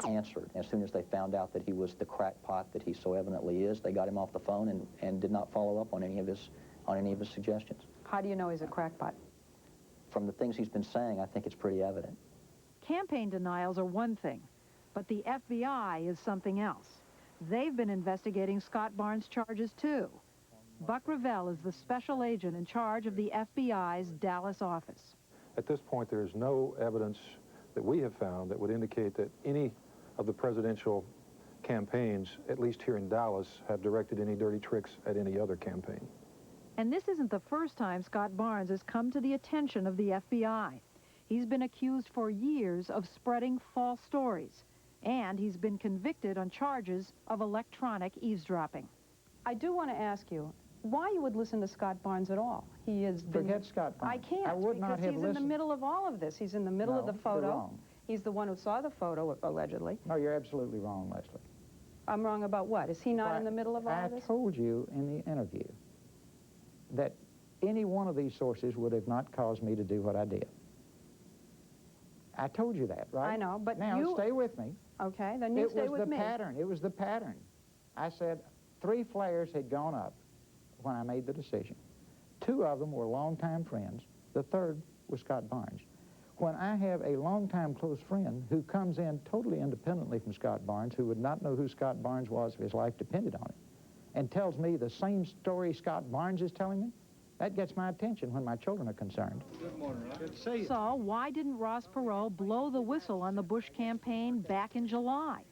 answered. As soon as they found out that he was the crackpot that he so evidently is, they got him off the phone and did not follow up on any of his suggestions. How do you know he's a crackpot? From the things he's been saying, I think it's pretty evident. Campaign denials are one thing, but the FBI is something else. They've been investigating Scott Barnes' charges, too. Buck Revelle is the special agent in charge of the FBI's Dallas office. At this point, there is no evidence that we have found that would indicate that any of the presidential campaigns, at least here in Dallas, have directed any dirty tricks at any other campaign. And this isn't the first time Scott Barnes has come to the attention of the FBI. He's been accused for years of spreading false stories, and he's been convicted on charges of electronic eavesdropping. I do want to ask you why you would listen to Scott Barnes at all. He has been... Forget Scott Barnes. I can't, I would not have he's in the middle of all of this. He's in the middle of the photo. You're wrong. He's the one who saw the photo, allegedly. No, you're absolutely wrong, Leslie. I'm wrong about what? Is he not in the middle of all of this? I told you in the interview that any one of these sources would have not caused me to do what I did. I told you that, right? I know, but now, you... stay with me. Okay, then you stay with me. It was the pattern. I said 3 flares had gone up when I made the decision. 2 of them were longtime friends. The 3rd was Scott Barnes. When I have a longtime close friend who comes in totally independently from Scott Barnes, who would not know who Scott Barnes was if his life depended on it, and tells me the same story Scott Barnes is telling me, that gets my attention when my children are concerned. Good morning, Ross. Good to see you. So why didn't Ross Perot blow the whistle on the Bush campaign back in July?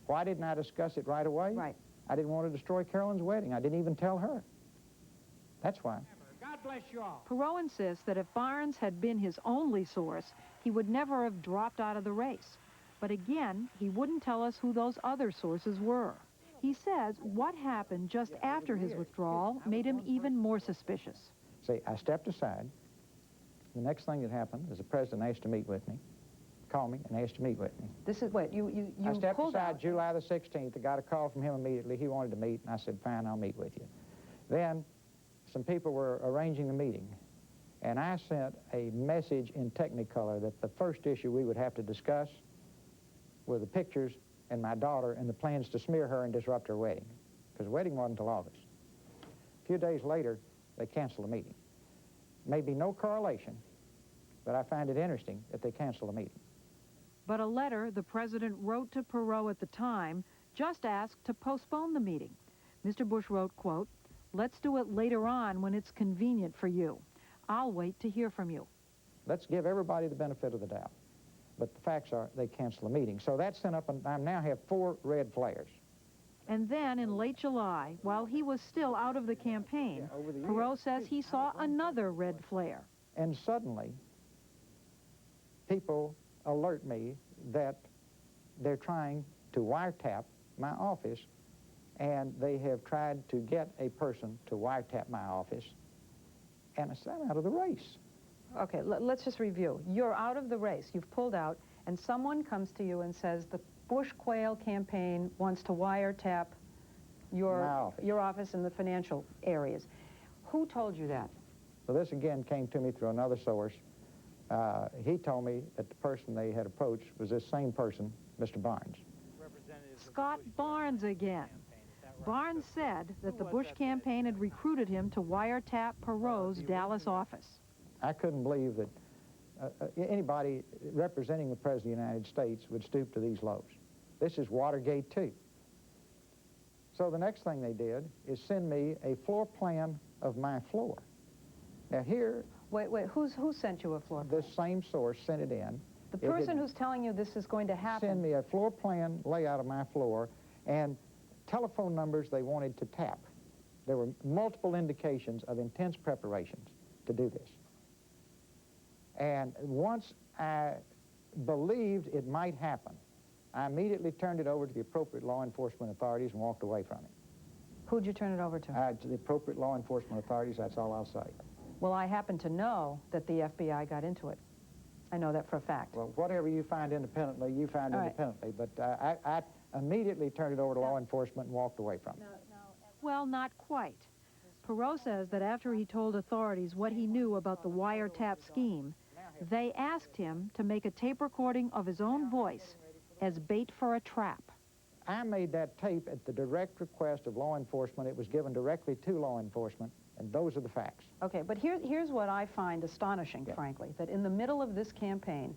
Why didn't I discuss it right away? Right. I didn't want to destroy Carolyn's wedding. I didn't even tell her. That's why. God bless you all. Perot insists that if Barnes had been his only source, he would never have dropped out of the race. But again, he wouldn't tell us who those other sources were. He says what happened just after his withdrawal made him even more suspicious. See, I stepped aside. The next thing that happened is the president asked to meet with me, called me and asked to meet with me. This is what, you I stepped pulled aside out. July the 16th. I got a call from him immediately. He wanted to meet, and I said, fine, I'll meet with you. Then some people were arranging a meeting, and I sent a message in Technicolor that the first issue we would have to discuss were the pictures and my daughter and the plans to smear her and disrupt her wedding, because the wedding wasn't until August. A few days later, they canceled the meeting. Maybe no correlation, but I find it interesting that they canceled the meeting. But a letter the president wrote to Perot at the time just asked to postpone the meeting. Mr. Bush wrote, quote, "Let's do it later on when it's convenient for you. I'll wait to hear from you." Let's give everybody the benefit of the doubt. But the facts are they canceled the meeting. So that sent up, and I now have 4 red flares. And then in late July, while he was still out of the campaign, Perot says he saw another red flare. And suddenly, people alert me that they're trying to wiretap my office, and they have tried to get a person to wiretap my office, and I said, I'm out of the race. Okay, let's just review. You're out of the race. You've pulled out, and someone comes to you and says the Bush Quayle campaign wants to wiretap your office in the financial areas. Who told you that? Well, this again came to me through another source. He told me that the person they had approached was this same person, Mr. Barnes. Scott Barnes again. Barnes said that the Bush campaign had recruited him to wiretap Perot's Dallas office. I couldn't believe that anybody representing the President of the United States would stoop to these lows. This is Watergate 2. So the next thing they did is send me a floor plan of my floor. Now here... Wait, who sent you a floor plan? This same source sent it in. The person who's telling you this is going to happen... Send me a floor plan layout of my floor and telephone numbers they wanted to tap. There were multiple indications of intense preparations to do this. And once I believed it might happen, I immediately turned it over to the appropriate law enforcement authorities and walked away from it. Who'd you turn it over to? To the appropriate law enforcement authorities, that's all I'll say. Well, I happen to know that the FBI got into it. I know that for a fact. Well, whatever you find independently, you find independently. But I immediately turned it over to law enforcement and walked away from it. Well, not quite. Perot says that after he told authorities what he knew about the wiretap scheme, they asked him to make a tape recording of his own voice as bait for a trap. I made that tape at the direct request of law enforcement. It was given directly to law enforcement, and those are the facts. Okay, but here's what I find astonishing, frankly, that in the middle of this campaign,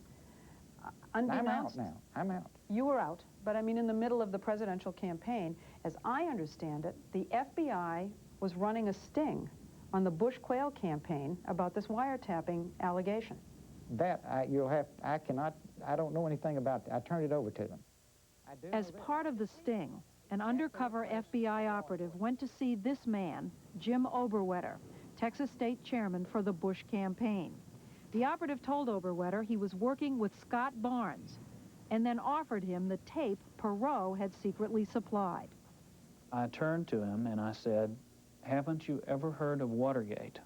unbeknownst... I'm out now. I'm out. You were out, but I mean in the middle of the presidential campaign, as I understand it, the FBI was running a sting on the Bush Quayle campaign about this wiretapping allegation. That, I don't know anything about that. I turned it over to them. As part of the sting, an undercover FBI operative went to see this man, Jim Oberwetter, Texas State Chairman for the Bush campaign. The operative told Oberwetter he was working with Scott Barnes and then offered him the tape Perot had secretly supplied. I turned to him and I said, "Haven't you ever heard of Watergate?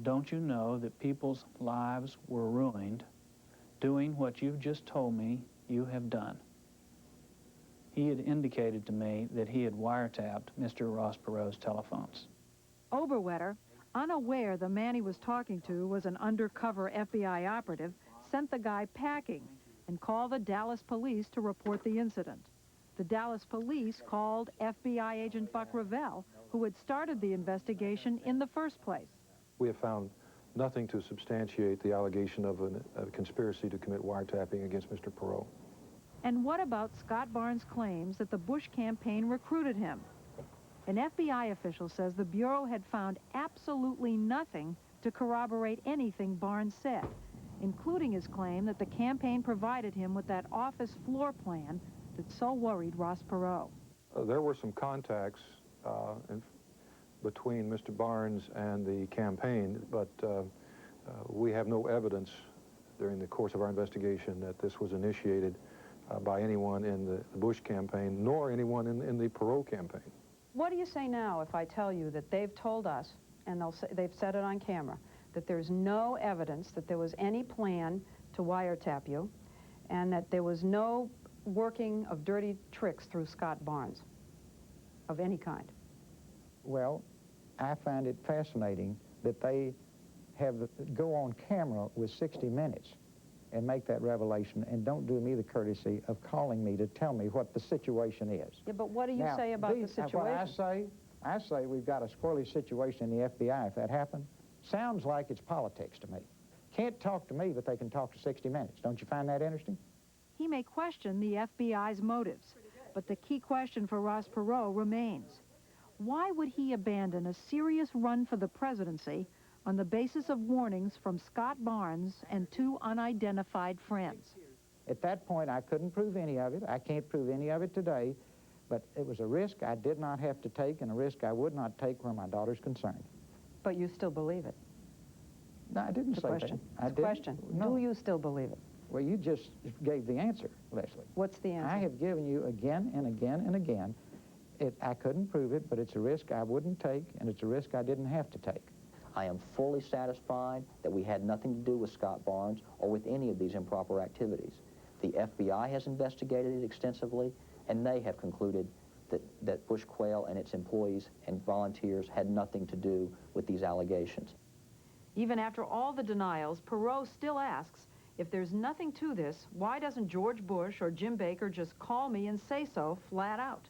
Don't you know that people's lives were ruined doing what you've just told me you have done?" He had indicated to me that he had wiretapped Mr. Ross Perot's telephones. Oberwetter, unaware the man he was talking to was an undercover FBI operative, sent the guy packing and called the Dallas police to report the incident. The Dallas police called FBI agent Buck Revelle, who had started the investigation in the first place. We have found nothing to substantiate the allegation of a conspiracy to commit wiretapping against Mr. Perot. And what about Scott Barnes' claims that the Bush campaign recruited him? An FBI official says the Bureau had found absolutely nothing to corroborate anything Barnes said, including his claim that the campaign provided him with that office floor plan that so worried Ross Perot. There were some contacts between Mr. Barnes and the campaign, but we have no evidence during the course of our investigation that this was initiated by anyone in the Bush campaign, nor anyone in the Perot campaign. What do you say now if I tell you that they've told us, and they've said it on camera, that there's no evidence that there was any plan to wiretap you, and that there was no working of dirty tricks through Scott Barnes of any kind? Well, I find it fascinating that they go on camera with 60 Minutes and make that revelation and don't do me the courtesy of calling me to tell me what the situation is. Yeah, but what do you say about the situation? What I say we've got a squirrely situation in the FBI if that happened. Sounds like it's politics to me. Can't talk to me, but they can talk to 60 Minutes. Don't you find that interesting? He may question the FBI's motives, but the key question for Ross Perot remains. Why would he abandon a serious run for the presidency on the basis of warnings from Scott Barnes and two unidentified friends? At that point, I couldn't prove any of it. I can't prove any of it today, but it was a risk I did not have to take and a risk I would not take where my daughter's concerned. But you still believe it? No, I didn't say that. It's a question. No. Do you still believe it? Well, you just gave the answer, Leslie. What's the answer? I have given you again and again and again. I couldn't prove it, but it's a risk I wouldn't take, and it's a risk I didn't have to take. I am fully satisfied that we had nothing to do with Scott Barnes or with any of these improper activities. The FBI has investigated it extensively, and they have concluded that Bush Quayle and its employees and volunteers had nothing to do with these allegations. Even after all the denials, Perot still asks, if there's nothing to this, why doesn't George Bush or Jim Baker just call me and say so flat out?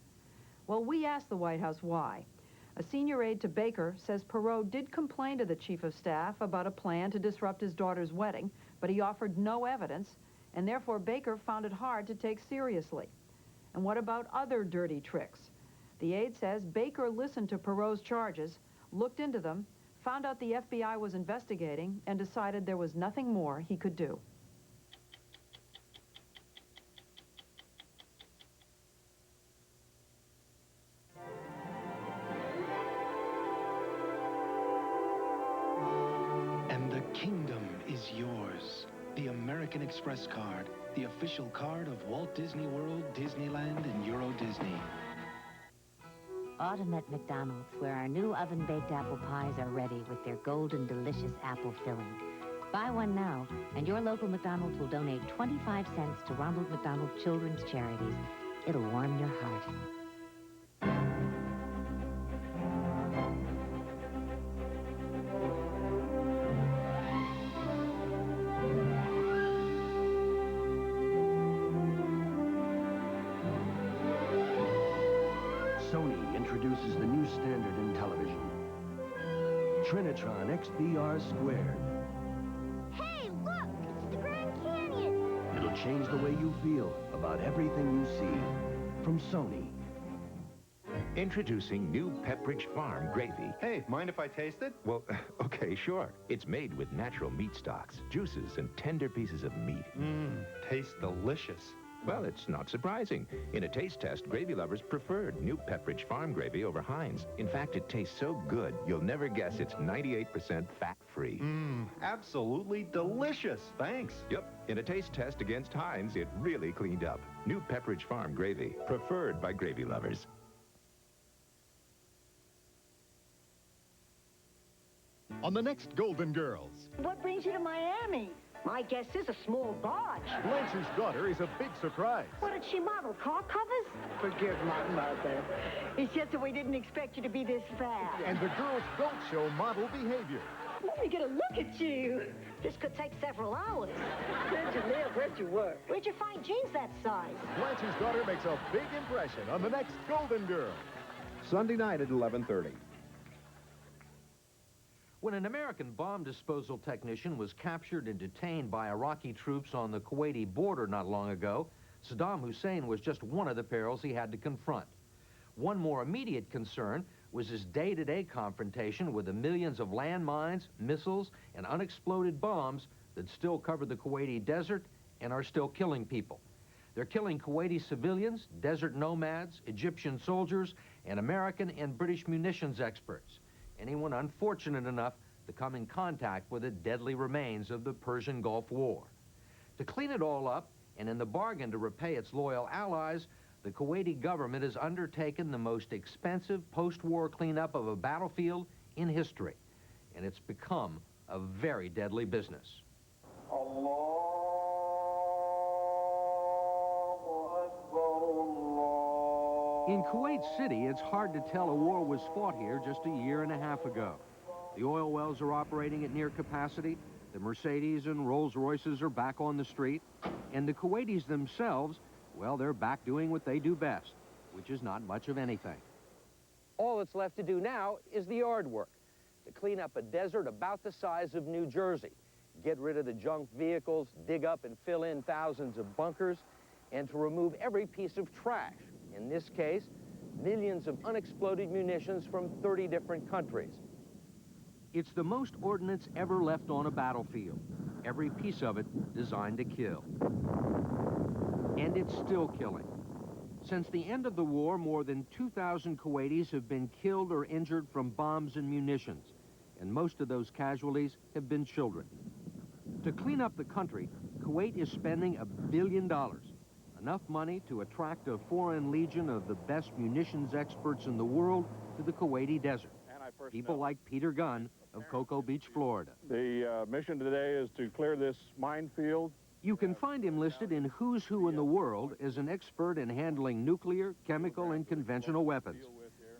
Well, we asked the White House why. A senior aide to Baker says Perot did complain to the chief of staff about a plan to disrupt his daughter's wedding, but he offered no evidence, and therefore Baker found it hard to take seriously. And what about other dirty tricks? The aide says Baker listened to Perot's charges, looked into them, found out the FBI was investigating, and decided there was nothing more he could do. And the kingdom is yours. The American Express card, the official card of Walt Disney World, Disneyland, and Euro Disney. Autumn at McDonald's, where our new oven-baked apple pies are ready with their golden, delicious apple filling. Buy one now, and your local McDonald's will donate 25 cents to Ronald McDonald Children's Charities. It'll warm your heart. Sony introduces the new standard in television. Trinitron XBR Squared. Hey, look! It's the Grand Canyon! It'll change the way you feel about everything you see. From Sony. Introducing new Pepperidge Farm gravy. Hey, mind if I taste it? Well, okay, sure. It's made with natural meat stocks, juices, and tender pieces of meat. Tastes delicious. Well, it's not surprising. In a taste test, gravy lovers preferred new Pepperidge Farm gravy over Heinz. In fact, it tastes so good, you'll never guess it's 98% fat-free. Absolutely delicious. Thanks. Yep. In a taste test against Heinz, it really cleaned up. New Pepperidge Farm gravy, preferred by gravy lovers. On the next Golden Girls. What brings you to Miami? My guess is a small barge. Blanche's daughter is a big surprise. What did she model? Car covers? Forgive my mother. It's just that we didn't expect you to be this fast. And the girls don't show model behavior. Let me get a look at you. This could take several hours. Where'd you live? Where'd you work? Where'd you find jeans that size? Blanche's daughter makes a big impression on the next Golden Girls. Sunday night at 11:30. When an American bomb disposal technician was captured and detained by Iraqi troops on the Kuwaiti border not long ago, Saddam Hussein was just one of the perils he had to confront. One more immediate concern was his day-to-day confrontation with the millions of landmines, missiles, and unexploded bombs that still cover the Kuwaiti desert and are still killing people. They're killing Kuwaiti civilians, desert nomads, Egyptian soldiers, and American and British munitions experts. Anyone unfortunate enough to come in contact with the deadly remains of the Persian Gulf War. To clean it all up, and in the bargain to repay its loyal allies, the Kuwaiti government has undertaken the most expensive post-war cleanup of a battlefield in history, and it's become a very deadly business. In Kuwait City, it's hard to tell a war was fought here just a year and a half ago. The oil wells are operating at near capacity, the Mercedes and Rolls Royces are back on the street, and the Kuwaitis themselves, well, they're back doing what they do best, which is not much of anything. All that's left to do now is the yard work, to clean up a desert about the size of New Jersey, get rid of the junk vehicles, dig up and fill in thousands of bunkers, and to remove every piece of trash. In this case, millions of unexploded munitions from 30 different countries. It's the most ordnance ever left on a battlefield, every piece of it designed to kill. And it's still killing. Since the end of the war, more than 2,000 Kuwaitis have been killed or injured from bombs and munitions, and most of those casualties have been children. To clean up the country, Kuwait is spending $1 billion. Enough money to attract a foreign legion of the best munitions experts in the world to the Kuwaiti desert. People like Peter Gunn of Cocoa Beach, Florida. The mission today is to clear this minefield. You can find him listed in Who's Who in the World as an expert in handling nuclear, chemical, and conventional weapons.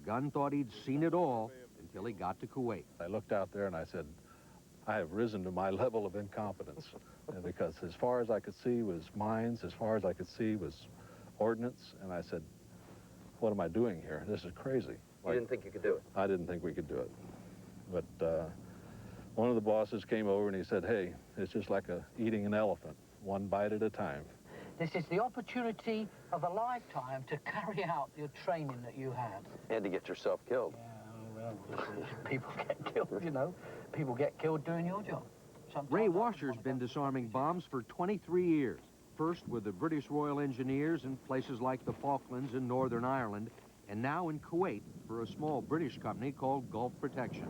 Gunn thought he'd seen it all until he got to Kuwait. I looked out there and I said, I have risen to my level of incompetence. Because as far as I could see was mines, as far as I could see was ordnance, and I said, what am I doing here? This is crazy. You didn't think you could do it? I didn't think we could do it. But one of the bosses came over and he said, hey, it's just like eating an elephant, one bite at a time. This is the opportunity of a lifetime to carry out your training that you had. And to get yourself killed. Yeah, well, people get killed, you know. People get killed doing your job. Ray Washer's been disarming bombs for 23 years, first with the British Royal Engineers in places like the Falklands and Northern Ireland, and now in Kuwait for a small British company called Gulf Protection.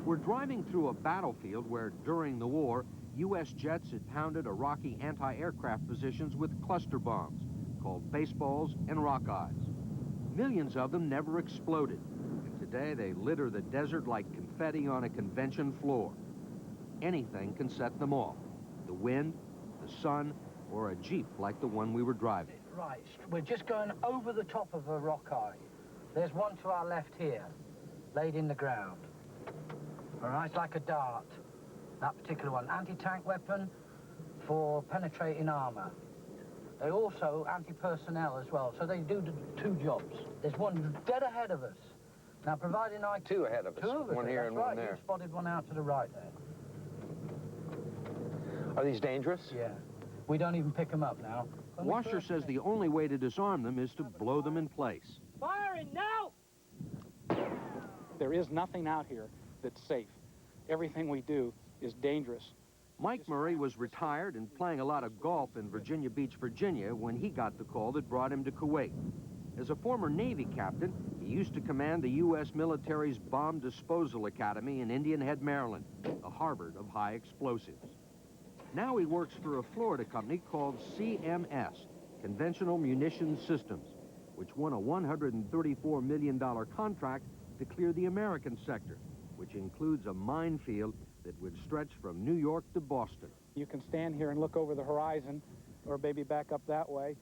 We're driving through a battlefield where, during the war, U.S. jets had pounded Iraqi anti-aircraft positions with cluster bombs, called baseballs and rockeyes. Millions of them never exploded, and today they litter the desert like confetti on a convention floor. Anything can set them off. The wind, the sun, or a Jeep like the one we were driving. Right, we're just going over the top of a rock eye. There's one to our left here, laid in the ground. All right, it's like a dart, that particular one. Anti-tank weapon for penetrating armor. They also anti-personnel as well, so they do the two jobs. There's one dead ahead of us. Now, providing I... Two ahead of us, one here and one there. You spotted one out to the right there. Are these dangerous? Yeah. We don't even pick them up now. Washer says the only way to disarm them is to blow them in place. Firing now! There is nothing out here that's safe. Everything we do is dangerous. Mike Murray was retired and playing a lot of golf in Virginia Beach, Virginia, when he got the call that brought him to Kuwait. As a former Navy captain, he used to command the U.S. military's Bomb Disposal Academy in Indian Head, Maryland, the Harvard of high explosives. Now he works for a Florida company called CMS, Conventional Munitions Systems, which won a $134 million contract to clear the American sector, which includes a minefield that would stretch from New York to Boston. You can stand here and look over the horizon, or maybe back up that way,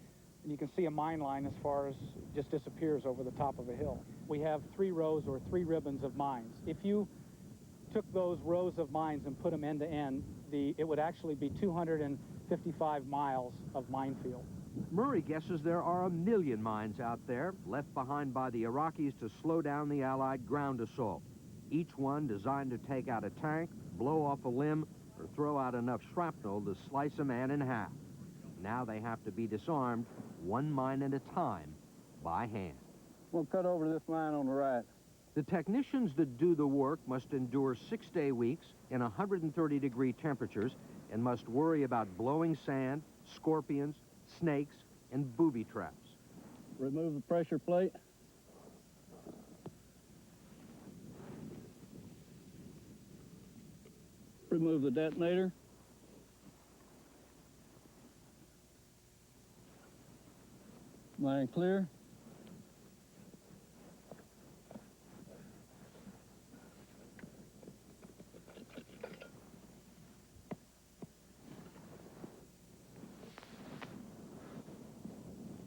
and you can see a mine line as far as just disappears over the top of a hill. We have 3 rows or 3 ribbons of mines. If you took those rows of mines and put them end to end, it would actually be 255 miles of minefield. Murray guesses there are 1 million mines out there, left behind by the Iraqis to slow down the Allied ground assault, each one designed to take out a tank, blow off a limb, or throw out enough shrapnel to slice a man in half. Now they have to be disarmed, 1 mine at a time, by hand. We'll cut over this line on the right. The technicians that do the work must endure 6-day weeks in 130-degree temperatures and must worry about blowing sand, scorpions, snakes, and booby traps. Remove the pressure plate. Remove the detonator. Line clear.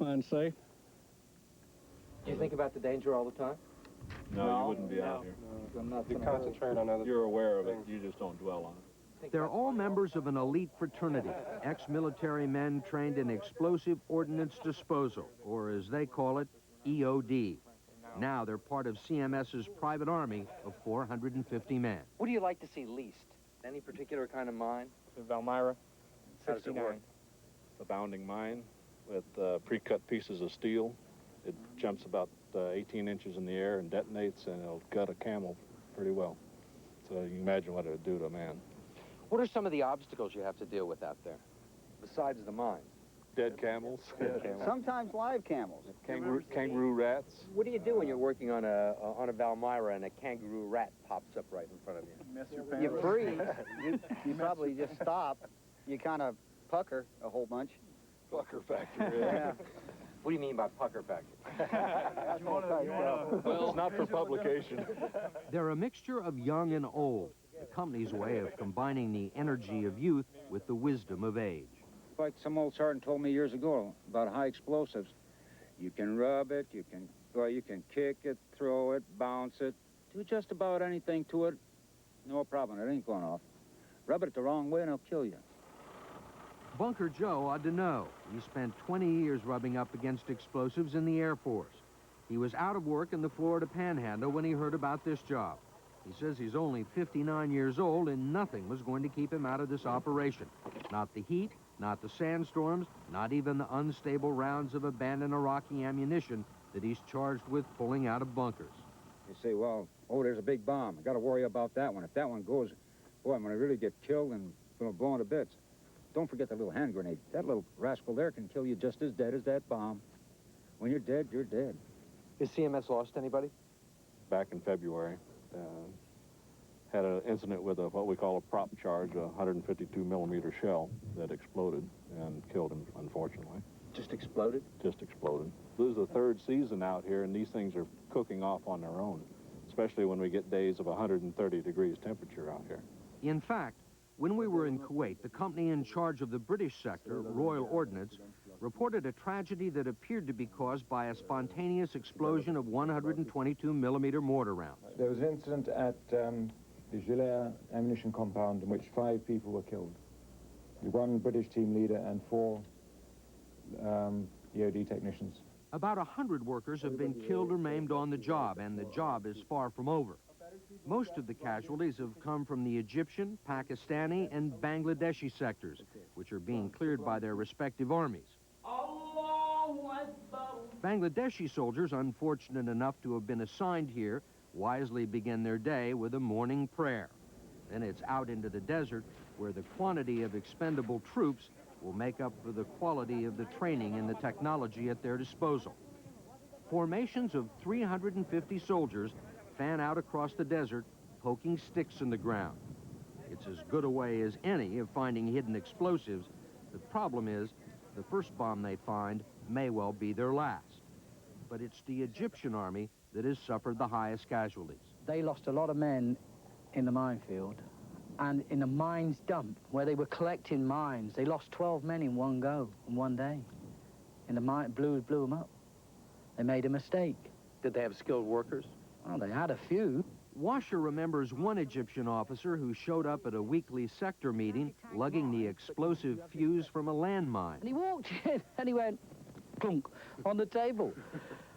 Mine safe. Do you think about the danger all the time? No, you wouldn't be out here. No, I'm not You concentrate on other. You're aware of it. You just don't dwell on it. They're all members of an elite fraternity, ex-military men trained in explosive ordnance disposal, or as they call it, EOD. Now they're part of CMS's private army of 450 men. What do you like to see least? Any particular kind of mine? Valmyra. How does it work? It's a bounding mine with pre-cut pieces of steel. It jumps about 18 inches in the air and detonates, and it'll gut a camel pretty well. So you can imagine what it would do to a man. What are some of the obstacles you have to deal with out there, besides the mine? Dead camels. Sometimes live camels. Kangaroo rats. What do you do when you're working on a Valmyra and a kangaroo rat pops up right in front of you? Mess your pants. You freeze. You probably just stop. You kind of pucker a whole bunch. Pucker factor, yeah. What do you mean by pucker factor? Well, it's not for publication. They're a mixture of young and old, the company's way of combining the energy of youth with the wisdom of age. Like some old sergeant told me years ago about high explosives. You can rub it, you can kick it, throw it, bounce it, do just about anything to it. No problem, it ain't going off. Rub it the wrong way and it'll kill you. Bunker Joe ought to know. He spent 20 years rubbing up against explosives in the Air Force. He was out of work in the Florida Panhandle when he heard about this job. He says he's only 59 years old and nothing was going to keep him out of this operation. Not the heat, not the sandstorms, not even the unstable rounds of abandoned Iraqi ammunition that he's charged with pulling out of bunkers. You say, well, oh, there's a big bomb. I got to worry about that one. If that one goes, boy, I'm going to really get killed and going to blow into bits. Don't forget the little hand grenade. That little rascal there can kill you just as dead as that bomb. When you're dead, you're dead. Has CMS lost anybody? Back in February, had an incident with what we call a prop charge, a 152 millimeter shell that exploded and killed him, unfortunately. Just exploded? Just exploded. This is the 3rd season out here, and these things are cooking off on their own, especially when we get days of 130 degrees temperature out here. In fact, when we were in Kuwait, the company in charge of the British sector, Royal Ordnance, reported a tragedy that appeared to be caused by a spontaneous explosion of 122 millimeter mortar rounds. There was an incident at the Gilet ammunition compound in which 5 people were killed. 1 British team leader and 4 EOD technicians. About 100 workers have been killed or maimed on the job, and the job is far from over. Most of the casualties have come from the Egyptian, Pakistani, and Bangladeshi sectors, which are being cleared by their respective armies. Bangladeshi soldiers, unfortunate enough to have been assigned here, wisely begin their day with a morning prayer. Then it's out into the desert, where the quantity of expendable troops will make up for the quality of the training and the technology at their disposal. Formations of 350 soldiers fan out across the desert, poking sticks in the ground. It's as good a way as any of finding hidden explosives. The problem is, the first bomb they find may well be their last. But it's the Egyptian army that has suffered the highest casualties. They lost a lot of men in the minefield, and in the mines dump, where they were collecting mines, they lost 12 men in one go, in one day. And the mine blew them up. They made a mistake. Did they have skilled workers? Well, they had a few. Washer remembers one Egyptian officer who showed up at a weekly sector meeting lugging the explosive fuse from a landmine. And he walked in and he went, clunk, on the table.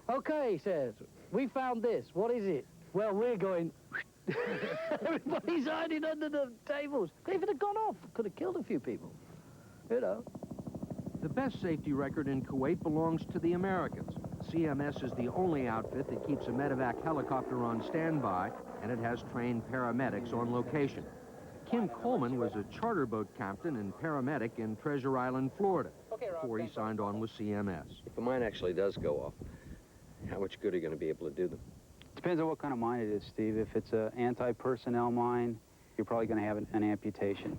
Okay, he says, we found this. What is it? Well, we're going... Everybody's hiding under the tables. If it had gone off, could have killed a few people. You know. The best safety record in Kuwait belongs to the Americans. CMS is the only outfit that keeps a medevac helicopter on standby, and it has trained paramedics on location. Kim Coleman was a charter boat captain and paramedic in Treasure Island, Florida, before he signed on with CMS. If a mine actually does go off, how much good are you going to be able to do them? Depends on what kind of mine it is, Steve. If it's an anti-personnel mine, you're probably going to have an amputation.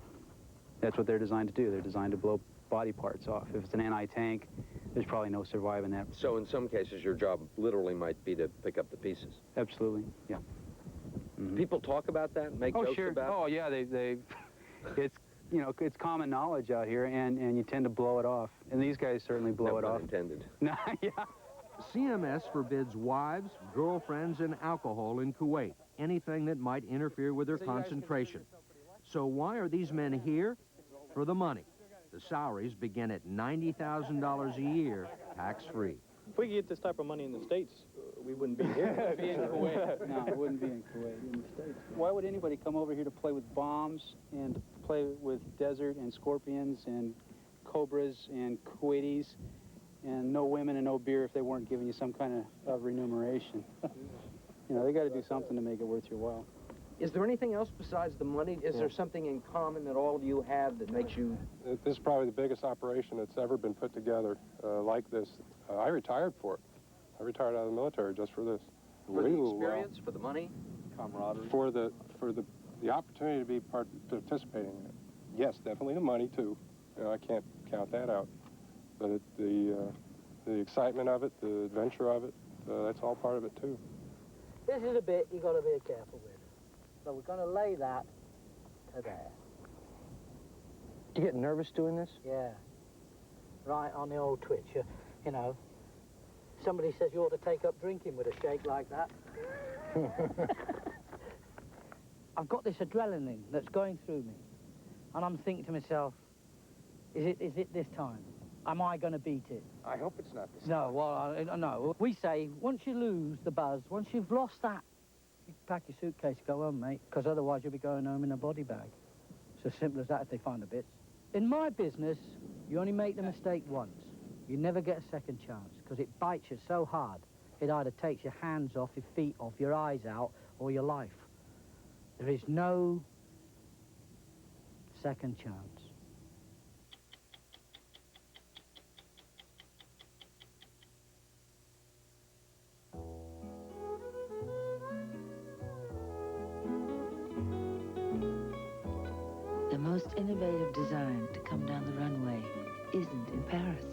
That's what they're designed to do. They're designed to blow body parts off. If it's an anti-tank, there's probably no surviving that. So in some cases, your job literally might be to pick up the pieces. Absolutely, yeah. Mm-hmm. People talk about that, make jokes about it? Oh, yeah, it's, you know, it's common knowledge out here, and you tend to blow it off. And these guys certainly blow it off. Intended. No, yeah. CMS forbids wives, girlfriends, and alcohol in Kuwait, anything that might interfere with their concentration. So why are these men here? For the money. The salaries begin at $90,000 a year, tax-free. If we could get this type of money in the States, we wouldn't be here. Be in Kuwait. No, it wouldn't be in Kuwait, in the States. Why would anybody come over here to play with bombs and play with desert and scorpions and cobras and Kuwaitis and no women and no beer if they weren't giving you some kind of remuneration? You know, they got to do something to make it worth your while. Is there anything else besides the money? Is there something in common that all of you have that makes you... This is probably the biggest operation that's ever been put together like this. I retired for it. I retired out of the military just for this. For the experience, for the money, camaraderie? For the opportunity to be participating in it. Yes, definitely the money too. You know, I can't count that out. But the excitement of it, the adventure of it, that's all part of it too. This is a bit you've got to be careful with. So we're going to lay that to there. Do you get nervous doing this? Yeah. Right on the old twitch. You know, somebody says you ought to take up drinking with a shake like that. I've got this adrenaline that's going through me. And I'm thinking to myself, is it this time? Am I going to beat it? I hope it's not this time. No, well, no. We say, once you lose the buzz, once you've lost that, you pack your suitcase, go home, mate, because otherwise you'll be going home in a body bag. It's as simple as that if they find the bits. In my business, you only make the mistake once. You never get a second chance, because it bites you so hard, it either takes your hands off, your feet off, your eyes out, or your life. There is no second chance. The most innovative design to come down the runway isn't in Paris.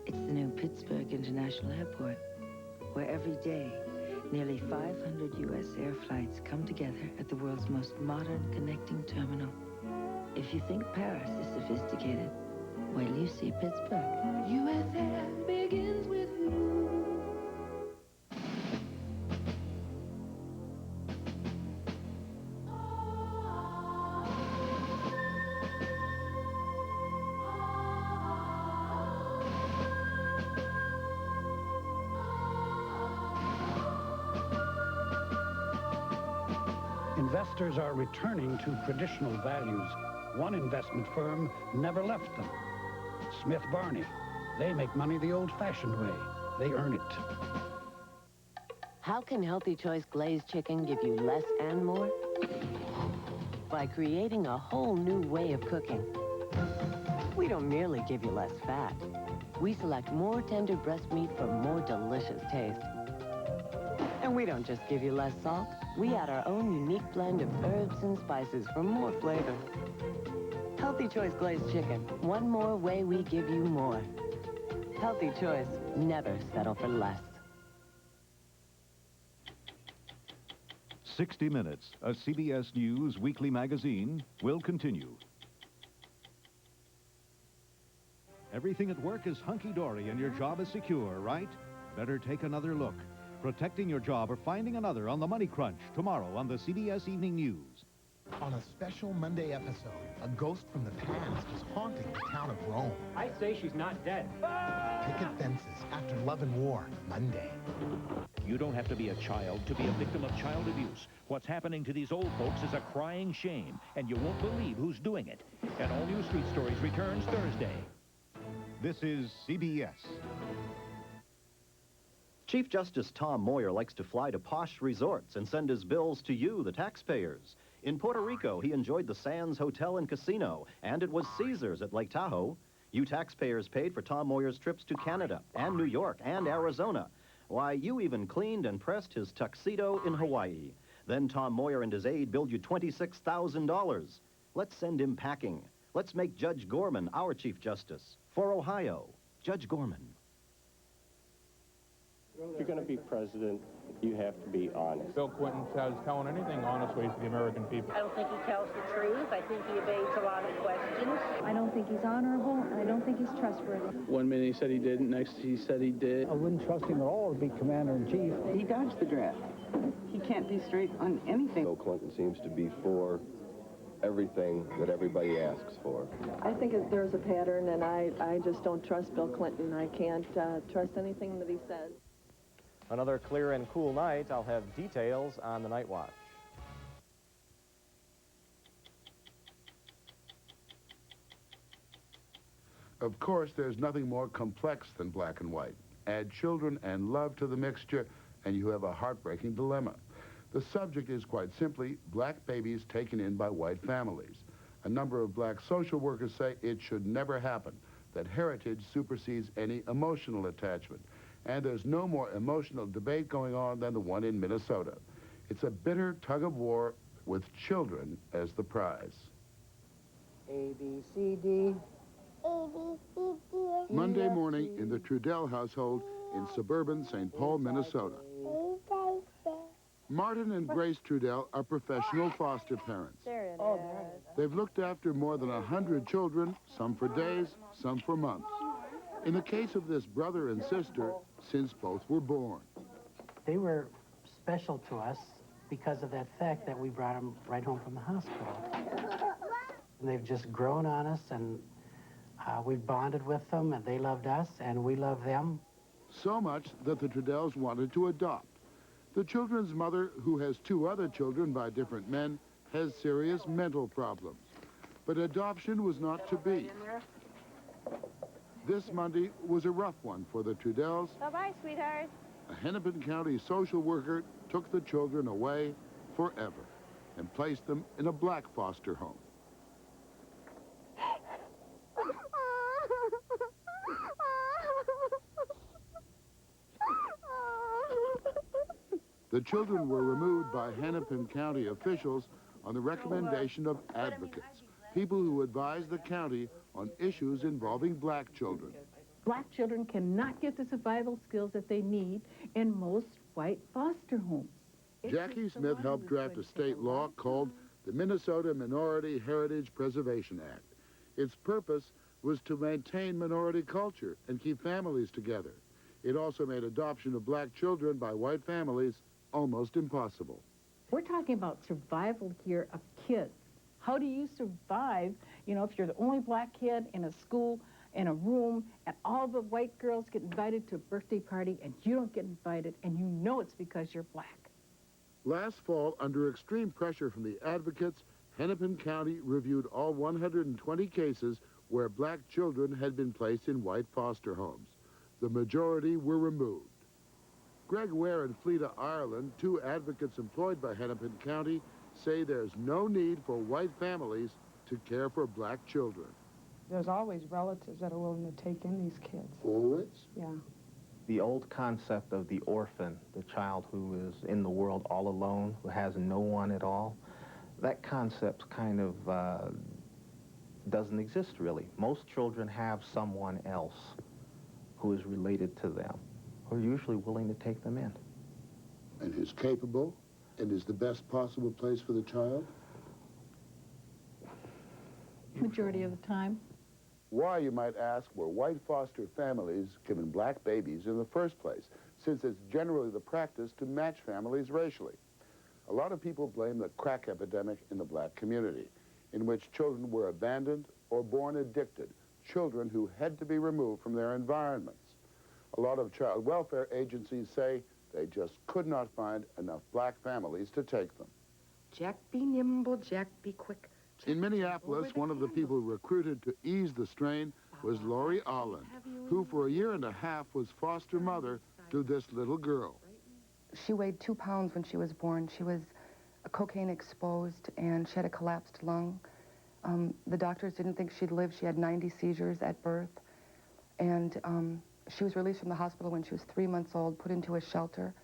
It's the new Pittsburgh International Airport, where every day, nearly 500 U.S. air flights come together at the world's most modern connecting terminal. If you think Paris is sophisticated, wait till you see Pittsburgh. U.S. air begins with you. Investors are returning to traditional values. One investment firm never left them. Smith Barney. They make money the old-fashioned way. They earn it. How can Healthy Choice glazed chicken give you less and more? By creating a whole new way of cooking. We don't merely give you less fat. We select more tender breast meat for more delicious taste. And we don't just give you less salt. We add our own unique blend of herbs and spices for more flavor. Healthy Choice glazed chicken. One more way we give you more. Healthy Choice. Never settle for less. 60 Minutes, a CBS News weekly magazine, will continue. Everything at work is hunky-dory and your job is secure, right? Better take another look. Protecting your job or finding another on the Money Crunch tomorrow on the CBS Evening News. On a special Monday episode, a ghost from the past is haunting the town of Rome. I say she's not dead. Picket fences after love and war, Monday. You don't have to be a child to be a victim of child abuse. What's happening to these old folks is a crying shame, and you won't believe who's doing it. And All New Street Stories returns Thursday. This is CBS. Chief Justice Tom Moyer likes to fly to posh resorts and send his bills to you, the taxpayers. In Puerto Rico, he enjoyed the Sands Hotel and Casino, and it was Caesars at Lake Tahoe. You taxpayers paid for Tom Moyer's trips to Canada and New York and Arizona. Why, you even cleaned and pressed his tuxedo in Hawaii. Then Tom Moyer and his aide billed you $26,000. Let's send him packing. Let's make Judge Gorman our Chief Justice. For Ohio, Judge Gorman. If you're going to be president, you have to be honest. Bill Clinton says telling anything honestly to the American people. I don't think he tells the truth. I think he evades a lot of questions. I don't think he's honorable, and I don't think he's trustworthy. One minute he said he didn't, next he said he did. I wouldn't trust him at all to be commander-in-chief. He dodged the draft. He can't be straight on anything. Bill Clinton seems to be for everything that everybody asks for. I think there's a pattern, and I just don't trust Bill Clinton. I can't trust anything that he says. Another clear and cool night. I'll have details on the Night Watch. Of course, there's nothing more complex than black and white. Add children and love to the mixture, and you have a heartbreaking dilemma. The subject is quite simply black babies taken in by white families. A number of black social workers say it should never happen, that heritage supersedes any emotional attachment. And there's no more emotional debate going on than the one in Minnesota. It's a bitter tug of war with children as the prize. A, B, C, D. A, B, C, D. Monday morning in the Trudell household in suburban St. Paul, Minnesota. Martin and Grace Trudell are professional foster parents. They've looked after more than 100 children, some for days, some for months. In the case of this brother and sister, since both were born. They were special to us because of that fact that we brought them right home from the hospital. And they've just grown on us, and we've bonded with them, and they loved us, and we love them. So much that the Trudells wanted to adopt. The children's mother, who has 2 other children by different men, has serious mental problems. But adoption was not to be. This Monday was a rough one for the Trudells. Bye-bye, sweetheart. A Hennepin County social worker took the children away forever and placed them in a black foster home. The children were removed by Hennepin County officials on the recommendation of advocates, people who advise the county on issues involving black children. Black children cannot get the survival skills that they need in most white foster homes. Jackie Smith helped draft a state law called the Minnesota Minority Heritage Preservation Act. Its purpose was to maintain minority culture and keep families together. It also made adoption of black children by white families almost impossible. We're talking about survival here of kids. How do you survive, you know, if you're the only black kid in a school, in a room, and all the white girls get invited to a birthday party and you don't get invited, and you know it's because you're black. Last fall, under extreme pressure from the advocates, Hennepin County reviewed all 120 cases where black children had been placed in white foster homes. The majority were removed. Greg Ware and Fleta Ireland, two advocates employed by Hennepin County, say there's no need for white families to care for black children. There's always relatives that are willing to take in these kids. Always? Yeah. The old concept of the orphan, the child who is in the world all alone, who has no one at all, that concept kind of doesn't exist really. Most children have someone else who is related to them, who are usually willing to take them in. And who's capable and is the best possible place for the child? Majority of the time. Why, you might ask, were white foster families given black babies in the first place, since it's generally the practice to match families racially? A lot of people blame the crack epidemic in the black community, in which children were abandoned or born addicted, children who had to be removed from their environments. A lot of child welfare agencies say they just could not find enough black families to take them. Jack be nimble, Jack be quick. In Minneapolis, one of the people recruited to ease the strain was Lori Allen, who for a year and a half was foster mother to this little girl. She weighed 2 pounds when she was born. She was cocaine exposed and she had a collapsed lung. The doctors didn't think she'd live. She had 90 seizures at birth. And she was released from the hospital when she was 3 months old, put into a shelter.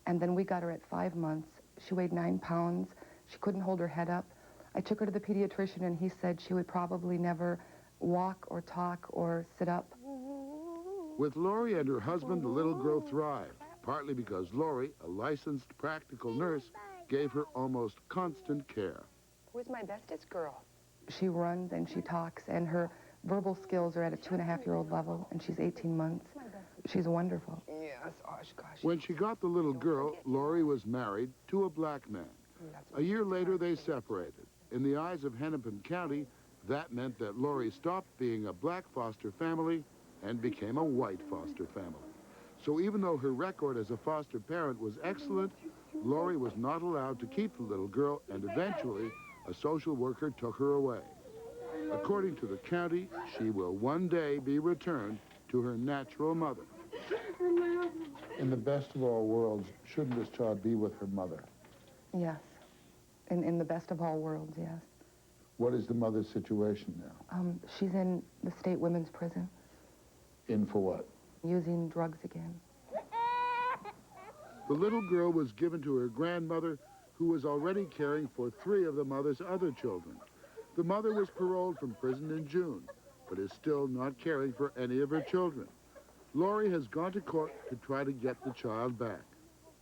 And then we got her at 5 months. She weighed 9 pounds. She couldn't hold her head up. I took her to the pediatrician and he said she would probably never walk or talk or sit up. With Lori and her husband, the little girl thrived, partly because Lori, a licensed practical nurse, gave her almost constant care. Who's my bestest girl? She runs and she talks, and her verbal skills are at a 2.5-year-old level, and she's 18 months. She's wonderful. Yes, gosh. When she got the little girl, Lori was married to a black man. A year later, they separated. In the eyes of Hennepin County, that meant that Lori stopped being a black foster family and became a white foster family. So even though her record as a foster parent was excellent, Lori was not allowed to keep the little girl, and eventually a social worker took her away. According to the county, she will one day be returned to her natural mother. In the best of all worlds, shouldn't this child be with her mother? Yes. In the best of all worlds, yes. What is the mother's situation now? She's in the state women's prison. In for what? Using drugs again. The little girl was given to her grandmother, who was already caring for 3 of the mother's other children. The mother was paroled from prison in June, but is still not caring for any of her children. Lori has gone to court to try to get the child back.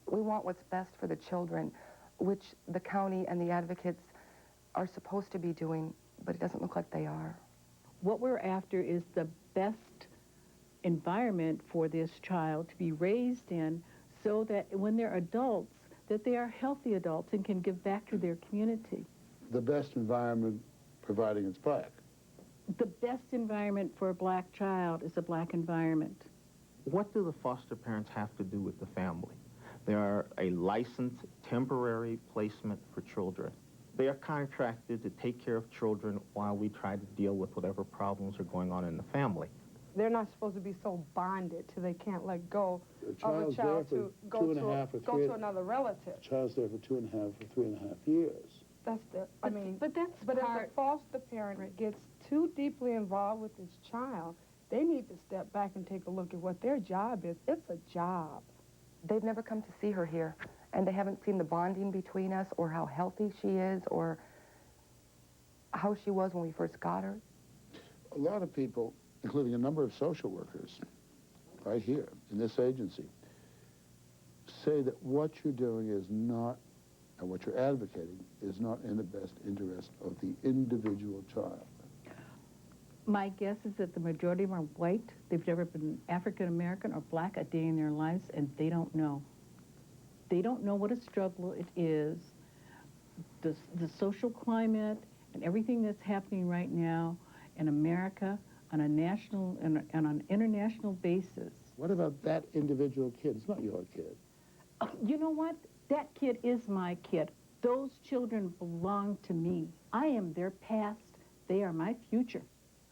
We want what's best for the children, which the county and the advocates are supposed to be doing, but it doesn't look like they are. What we're after is the best environment for this child to be raised in, so that when they're adults, that they are healthy adults and can give back to their community. The best environment, providing it's black. The best environment for a black child is a black environment. What do the foster parents have to do with the family? They are a licensed temporary placement for children. They are contracted to take care of children while we try to deal with whatever problems are going on in the family. They're not supposed to be so bonded till they can't let go of a child's child there to for go 2.5 or to 3 to another relative. The child's there for 2.5 or 3.5 years. That's the, I mean, but that's if the foster parent gets too deeply involved with this child, they need to step back and take a look at what their job is. It's a job. They've never come to see her here, and they haven't seen the bonding between us or how healthy she is or how she was when we first got her. A lot of people, including a number of social workers right here in this agency, say that what you're doing is not, and what you're advocating is not in the best interest of the individual child. My guess is that the majority of them are white. They've never been African-American or black a day in their lives, and they don't know. They don't know what a struggle it is. The social climate and everything that's happening right now in America on a national and on an international basis. What about that individual kid? It's not your kid. You know what? That kid is my kid. Those children belong to me. I am their past. They are my future.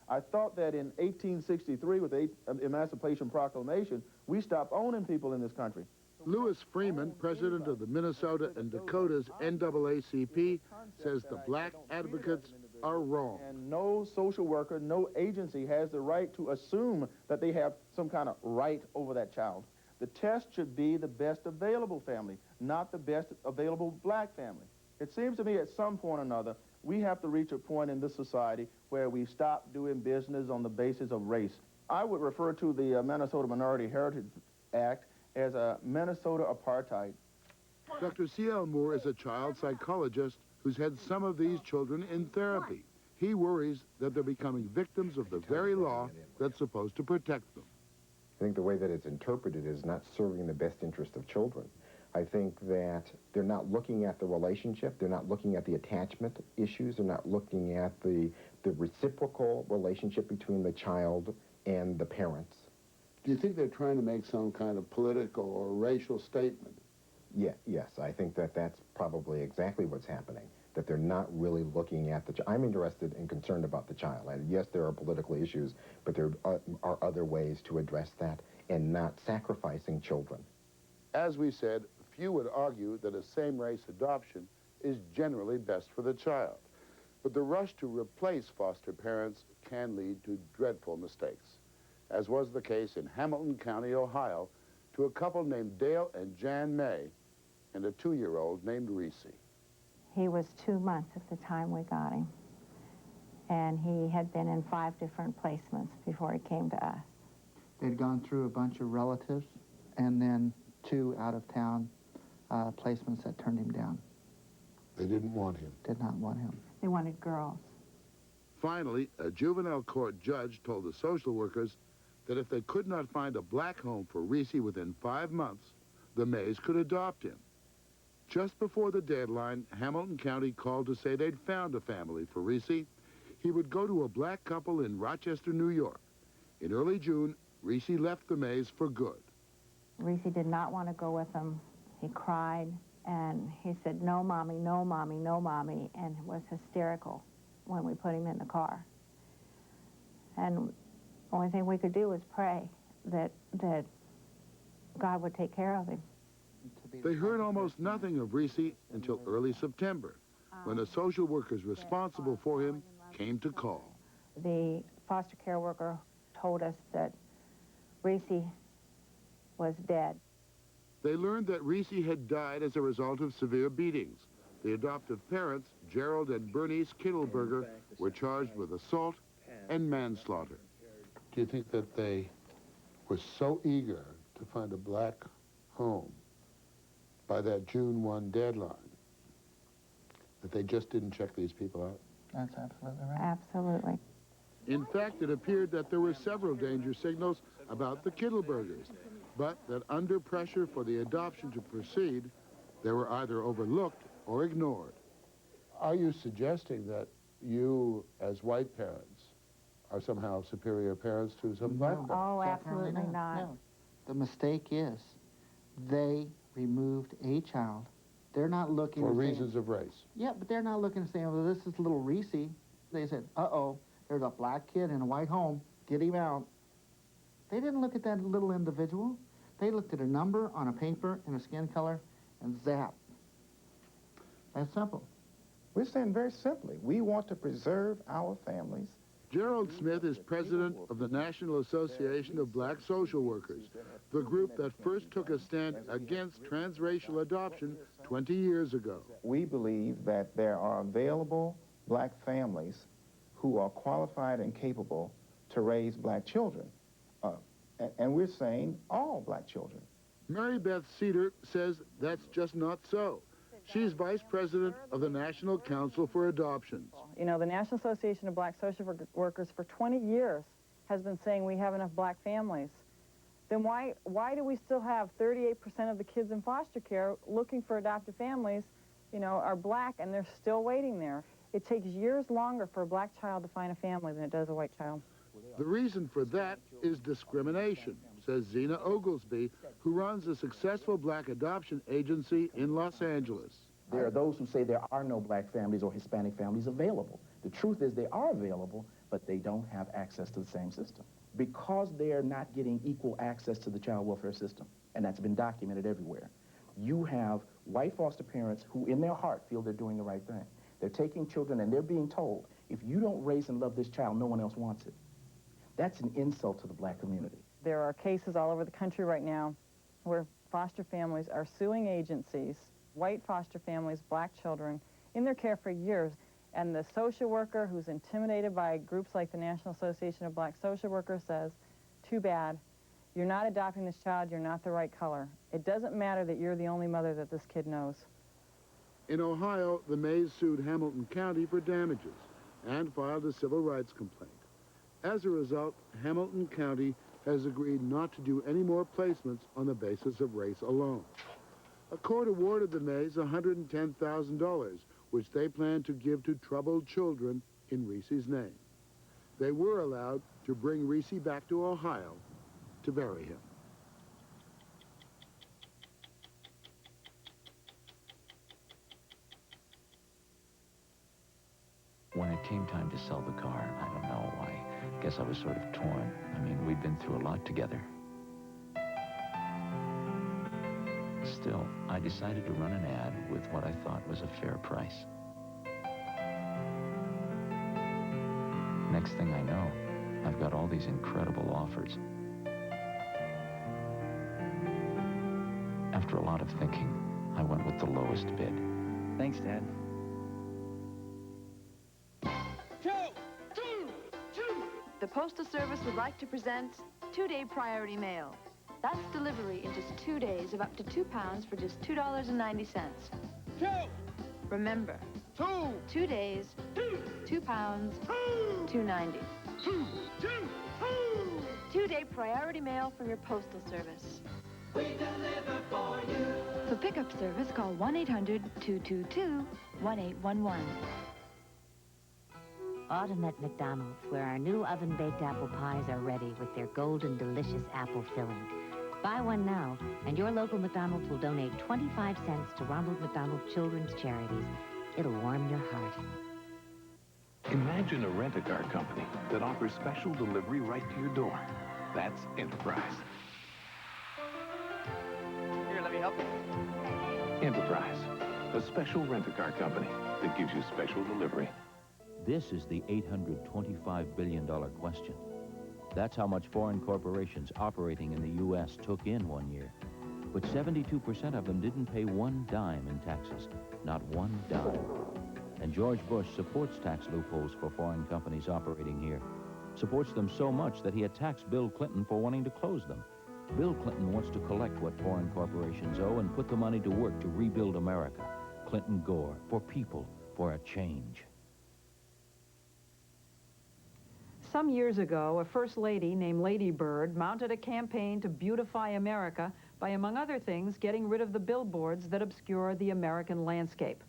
I thought that in 1863, with the Emancipation Proclamation, we stopped owning people in this country. Lewis Freeman, president of the Minnesota and Dakota's NAACP, says the black advocates are wrong. And no social worker, no agency has the right to assume that they have some kind of right over that child. The test should be the best available family, not the best available black family. It seems to me at some point or another, we have to reach a point in this society where we stop doing business on the basis of race. I would refer to the Minnesota Minority Heritage Act as a Minnesota apartheid. Dr. C.L. Moore is a child psychologist who's had some of these children in therapy. He worries that they're becoming victims of the very law that's supposed to protect them. I think the way that it's interpreted is not serving the best interest of children. I think that they're not looking at the relationship, they're not looking at the attachment issues, they're not looking at the reciprocal relationship between the child and the parents. Do you think they're trying to make some kind of political or racial statement? Yeah, yes, I think that that's probably exactly what's happening, that they're not really looking at the child. I'm interested and concerned about the child. And yes, there are political issues, but there are other ways to address that and not sacrificing children. As we said, few would argue that a same-race adoption is generally best for the child. But the rush to replace foster parents can lead to dreadful mistakes, as was the case in Hamilton County, Ohio, to a couple named Dale and Jan May and a 2-year-old named Reese. He was 2 months at the time we got him, and he had been in 5 different placements before he came to us. They'd gone through a bunch of relatives and then 2 out-of-town placements that turned him down. They didn't want him. Did not want him. They wanted girls. Finally, a juvenile court judge told the social workers that if they could not find a black home for Reese within 5 months, the Mays could adopt him. Just before the deadline, Hamilton County called to say they'd found a family for Reese. He would go to a black couple in Rochester, New York. In early June, Reese left the Mays for good. Reese did not want to go with them. He cried, and he said, "No, Mommy, no, Mommy, no, Mommy," and was hysterical when we put him in the car. And the only thing we could do was pray that God would take care of him. They heard almost nothing of Reese until early September, when the social workers responsible for him came to call. The foster care worker told us that Reese was dead. They learned that Reese had died as a result of severe beatings. The adoptive parents, Gerald and Bernice Kittelberger, were charged with assault and manslaughter. Do you think that they were so eager to find a black home by that June 1 deadline that they just didn't check these people out? That's absolutely right. Absolutely. In fact, it appeared that there were several danger signals about the Kittelbergers, but that under pressure for the adoption to proceed, they were either overlooked or ignored. Are you suggesting that you, as white parents, are somehow superior parents to some black parents? Oh, absolutely not. No. The mistake is they removed a child. They're not looking for reasons of race. Yeah, but they're not looking to say, well, this is little Reese. They said, uh-oh, there's a black kid in a white home. Get him out. They didn't look at that little individual. They looked at a number on a paper and a skin color, and zap. That's simple. We're saying very simply, we want to preserve our families. Gerald Smith is president of the National Association of Black Social Workers, the group that first took a stand against transracial adoption 20 years ago. We believe that there are available black families who are qualified and capable to raise black children. And we're saying all black children. Mary Beth Cedar says that's just not so. She's vice president of the National Council for Adoptions. You know, the National Association of Black Social Workers for 20 years has been saying we have enough black families. Then why do we still have 38% of the kids in foster care looking for adoptive families, you know, are black, and they're still waiting there? It takes years longer for a black child to find a family than it does a white child. The reason for that is discrimination, says Zena Oglesby, who runs a successful black adoption agency in Los Angeles. There are those who say there are no black families or Hispanic families available. The truth is they are available, but they don't have access to the same system because they're not getting equal access to the child welfare system, and that's been documented everywhere. You have white foster parents who in their heart feel they're doing the right thing. They're taking children and they're being told, if you don't raise and love this child, no one else wants it. That's an insult to the black community. There are cases all over the country right now where foster families are suing agencies, white foster families, black children, in their care for years. And the social worker who's intimidated by groups like the National Association of Black Social Workers says, too bad, you're not adopting this child, you're not the right color. It doesn't matter that you're the only mother that this kid knows. In Ohio, the Mays sued Hamilton County for damages and filed a civil rights complaint. As a result, Hamilton County has agreed not to do any more placements on the basis of race alone. A court awarded the Mays $110,000, which they plan to give to troubled children in Reese's name. They were allowed to bring Reese back to Ohio to bury him. When it came time to sell the car, I don't know, I guess I was sort of torn. I mean, we'd been through a lot together. Still, I decided to run an ad with what I thought was a fair price. Next thing I know, I've got all these incredible offers. After a lot of thinking, I went with the lowest bid. Thanks, Dad. The Postal Service would like to present 2-day priority mail. That's delivery in just 2 days of up to 2 pounds for just $2.90. Remember, 2 days, 2 pounds, $2.90. 2-day priority mail from your Postal Service. We deliver for you. For pickup service, call 1-800-222-1811. Autumn at McDonald's, where our new oven-baked apple pies are ready with their golden, delicious apple filling. Buy one now, and your local McDonald's will donate 25 cents to Ronald McDonald Children's Charities. It'll warm your heart. Imagine a rent-a-car company that offers special delivery right to your door. That's Enterprise. Here, let me help you. Enterprise, a special rent-a-car company that gives you special delivery. This is the $825 billion question. That's how much foreign corporations operating in the U.S. took in one year. But 72% of them didn't pay one dime in taxes. Not one dime. And George Bush supports tax loopholes for foreign companies operating here. Supports them so much that he attacks Bill Clinton for wanting to close them. Bill Clinton wants to collect what foreign corporations owe and put the money to work to rebuild America. Clinton Gore, for people, for a change. Some years ago, a first lady named Lady Bird mounted a campaign to beautify America by, among other things, getting rid of the billboards that obscure the American landscape.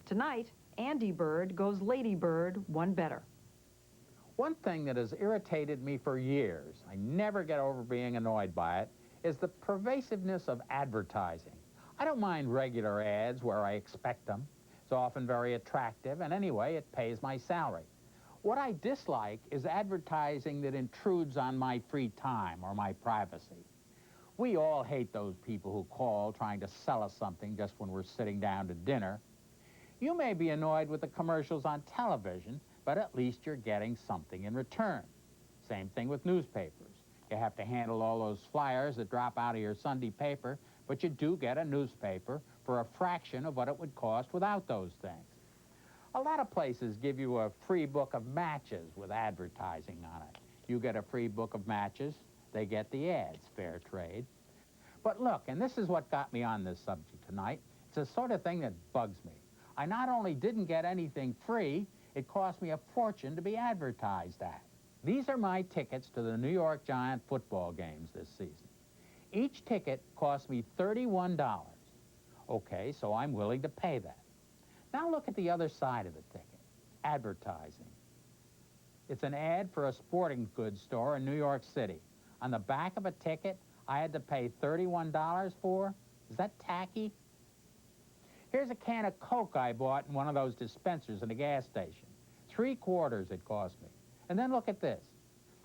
Tonight, Andy Bird goes Lady Bird one better. One thing that has irritated me for years, I never get over being annoyed by it, is the pervasiveness of advertising. I don't mind regular ads where I expect them. It's often very attractive, and anyway, it pays my salary. What I dislike is advertising that intrudes on my free time or my privacy. We all hate those people who call trying to sell us something just when we're sitting down to dinner. You may be annoyed with the commercials on television, but at least you're getting something in return. Same thing with newspapers. You have to handle all those flyers that drop out of your Sunday paper, but you do get a newspaper for a fraction of what it would cost without those things. A lot of places give you a free book of matches with advertising on it. You get a free book of matches, they get the ads, fair trade. But look, and this is what got me on this subject tonight, it's the sort of thing that bugs me. I not only didn't get anything free, it cost me a fortune to be advertised at. These are my tickets to the New York Giant football games this season. Each ticket cost me $31. Okay, so I'm willing to pay that. Now look at the other side of the ticket, advertising. It's an ad for a sporting goods store in New York City. on the back of a ticket I had to pay $31 for? Is that tacky? Here's a can of Coke I bought in one of those dispensers in a gas station. $3 it cost me. And then look at this.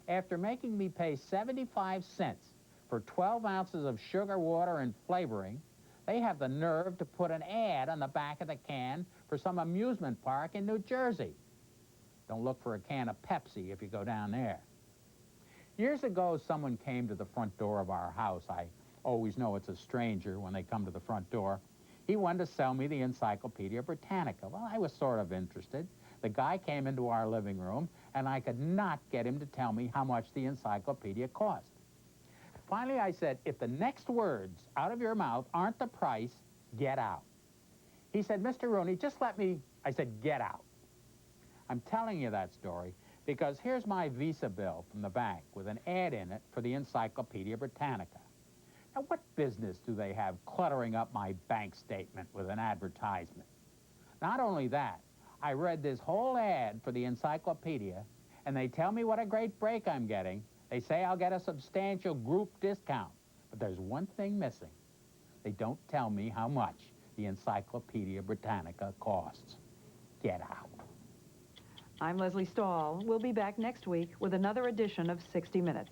After making me pay 75 cents for 12 ounces of sugar, water, and flavoring, they have the nerve to put an ad on the back of the can for some amusement park in New Jersey. Don't look for a can of Pepsi if you go down there. Years ago, someone came to the front door of our house. I always know it's a stranger when they come to the front door. He wanted to sell me the Encyclopedia Britannica. Well, I was sort of interested. The guy came into our living room, and I could not get him to tell me how much the encyclopedia cost. Finally, I said, if the next words out of your mouth aren't the price, get out. He said, Mr. Rooney, just let me... I said, get out. I'm telling you that story because here's my Visa bill from the bank with an ad in it for the Encyclopedia Britannica. Now, what business do they have cluttering up my bank statement with an advertisement? Not only that, I read this whole ad for the encyclopedia, and they tell me what a great break I'm getting. They say I'll get a substantial group discount. But there's one thing missing. They don't tell me how much the Encyclopedia Britannica costs. Get out. I'm Leslie Stahl. We'll be back next week with another edition of 60 Minutes.